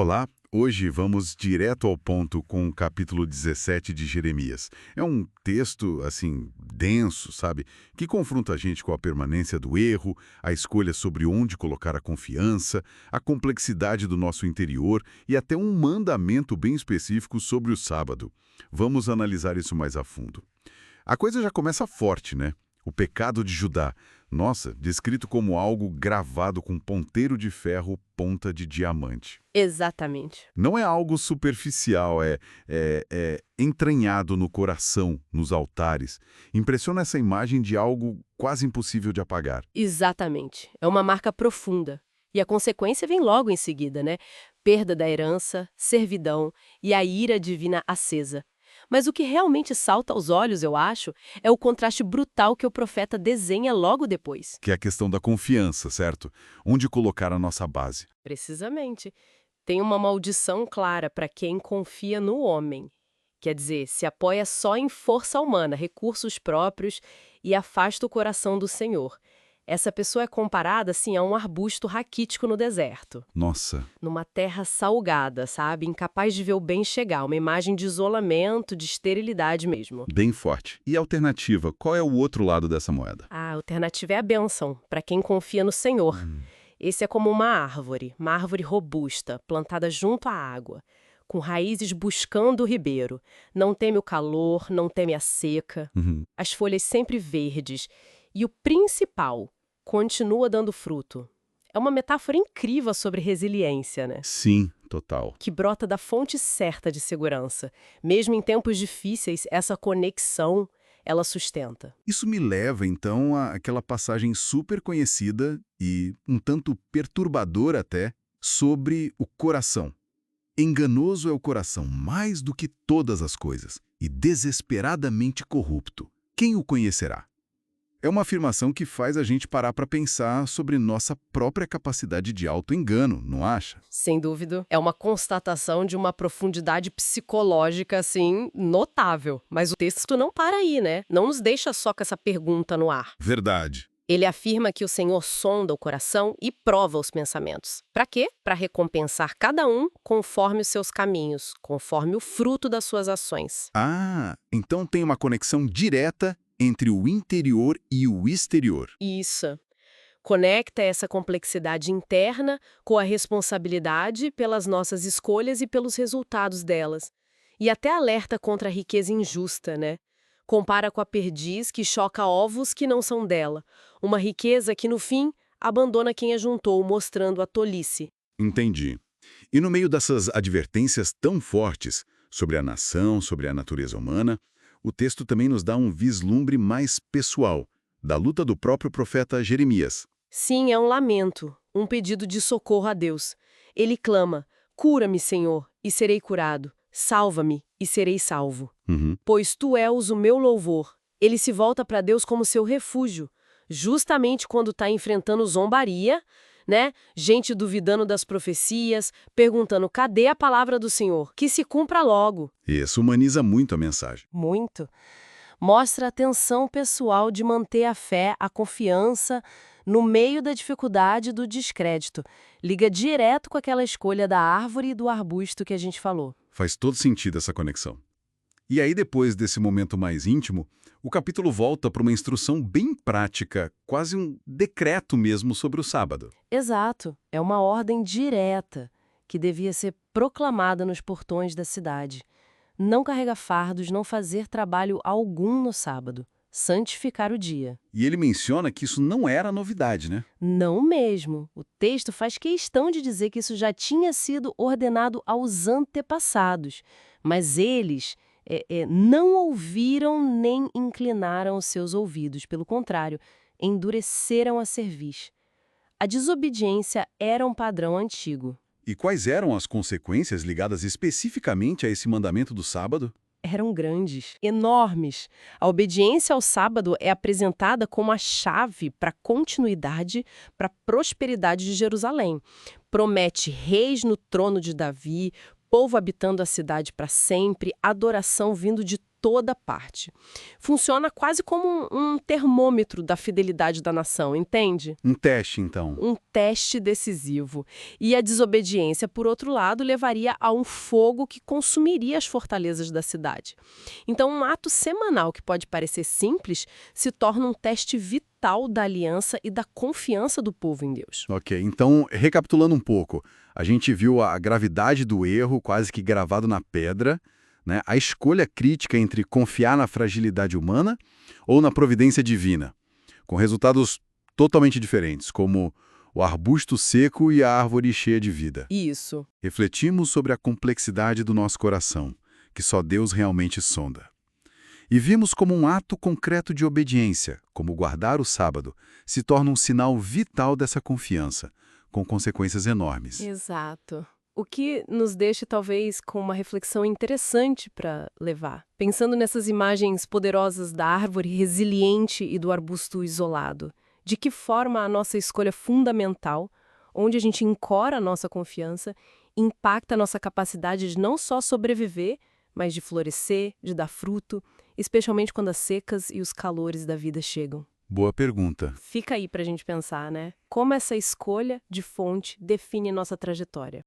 Olá, hoje vamos direto ao ponto com o capítulo 17 de Jeremias. É um texto, assim, denso, sabe? Que confronta a gente com a permanência do erro, a escolha sobre onde colocar a confiança, a complexidade do nosso interior e até um mandamento bem específico sobre o sábado. Vamos analisar isso mais a fundo. A coisa já começa forte, né? O pecado de Judá. Nossa, descrito como algo gravado com ponteiro de ferro, ponta de diamante. Exatamente. Não é algo superficial, é entranhado no coração, nos altares. Impressiona essa imagem de algo quase impossível de apagar. Exatamente. É uma marca profunda. E a consequência vem logo em seguida, né? Perda da herança, servidão e a ira divina acesa. Mas o que realmente salta aos olhos, eu acho, é o contraste brutal que o profeta desenha logo depois. Que é a questão da confiança, certo? Onde colocar a nossa base. Precisamente. Tem uma maldição clara para quem confia no homem. Quer dizer, se apoia só em força humana, recursos próprios e afasta o coração do Senhor. Essa pessoa é comparada, assim, a um arbusto raquítico no deserto. Nossa, Numa terra salgada, sabe? Incapaz de ver o bem chegar. Uma imagem de isolamento, de esterilidade mesmo. bem forte. E a alternativa, qual é o outro lado dessa moeda? A alternativa é a bênção, para quem confia no Senhor. Esse é como uma árvore robusta, plantada junto à água, com raízes buscando o ribeiro. Não teme o calor, não teme a seca, as folhas sempre verdes. E o principal, continua dando fruto. É uma metáfora incrível sobre resiliência, né? Sim, total. Que brota da fonte certa de segurança. Mesmo em tempos difíceis, essa conexão, ela sustenta. Isso me leva, então, àquela passagem super conhecida e um tanto perturbadora até, sobre o coração. Enganoso é o coração mais do que todas as coisas e desesperadamente corrupto. Quem o conhecerá? É uma afirmação que faz a gente parar para pensar sobre nossa própria capacidade de auto-engano, não acha? Sem dúvida, é uma constatação de uma profundidade psicológica, assim, notável. Mas o texto não para aí, né? Não nos deixa só com essa pergunta no ar. Verdade. Ele afirma que o Senhor sonda o coração e prova os pensamentos. Para quê? Para recompensar cada um conforme os seus caminhos, conforme o fruto das suas ações. Ah, então tem uma conexão direta entre o interior e o exterior. Isso. Conecta essa complexidade interna com a responsabilidade pelas nossas escolhas e pelos resultados delas. E até alerta contra a riqueza injusta, né? Compara com a perdiz que choca ovos que não são dela. Uma riqueza que, no fim, abandona quem a juntou, mostrando a tolice. Entendi. E no meio dessas advertências tão fortes sobre a nação, sobre a natureza humana, o texto também nos dá um vislumbre mais pessoal, da luta do próprio profeta Jeremias. Sim, é um lamento, um pedido de socorro a Deus. Ele clama: cura-me, Senhor, e serei curado. Salva-me, e serei salvo. Pois tu és o meu louvor. Ele se volta para Deus como seu refúgio, justamente quando está enfrentando zombaria, né? Gente duvidando das profecias, perguntando: cadê a palavra do Senhor? Que se cumpra logo. Isso humaniza muito a mensagem. Muito. Mostra a tensão pessoal de manter a fé, a confiança, no meio da dificuldade e do descrédito. Liga direto com aquela escolha da árvore e do arbusto que a gente falou. Faz todo sentido essa conexão. E aí, depois desse momento mais íntimo, o capítulo volta para uma instrução bem prática, quase um decreto mesmo sobre o sábado. Exato. É uma ordem direta que devia ser proclamada nos portões da cidade. Não carregar fardos, não fazer trabalho algum no sábado. Santificar o dia. E ele menciona que isso não era novidade, né? Não mesmo. O texto faz questão de dizer que isso já tinha sido ordenado aos antepassados. Mas eles não ouviram nem inclinaram os seus ouvidos. Pelo contrário, endureceram a cerviz. A desobediência era um padrão antigo. E quais eram as consequências ligadas especificamente a esse mandamento do sábado? Eram grandes, enormes. A obediência ao sábado é apresentada como a chave para a continuidade, para a prosperidade de Jerusalém. Promete reis no trono de Davi, povo habitando a cidade para sempre, adoração vindo de toda parte. Funciona quase como um termômetro da fidelidade da nação, entende? Um teste, então. Um teste decisivo. E a desobediência, por outro lado, levaria a um fogo que consumiria as fortalezas da cidade. Então, um ato semanal que pode parecer simples se torna um teste vital da aliança e da confiança do povo em Deus. Ok, então, recapitulando um pouco, a gente viu a gravidade do erro quase que gravado na pedra, né? A escolha crítica entre confiar na fragilidade humana ou na providência divina, com resultados totalmente diferentes, como o arbusto seco e a árvore cheia de vida. Isso. Refletimos sobre a complexidade do nosso coração, que só Deus realmente sonda. E vimos como um ato concreto de obediência, como guardar o sábado, se torna um sinal vital dessa confiança, com consequências enormes. Exato. O que nos deixa, talvez, com uma reflexão interessante para levar. Pensando nessas imagens poderosas da árvore resiliente e do arbusto isolado. De que forma a nossa escolha fundamental, onde a gente encora a nossa confiança, impacta a nossa capacidade de não só sobreviver, mas de florescer, de dar fruto, especialmente quando as secas e os calores da vida chegam. Boa pergunta. Fica aí para a gente pensar, né? Como essa escolha de fonte define nossa trajetória.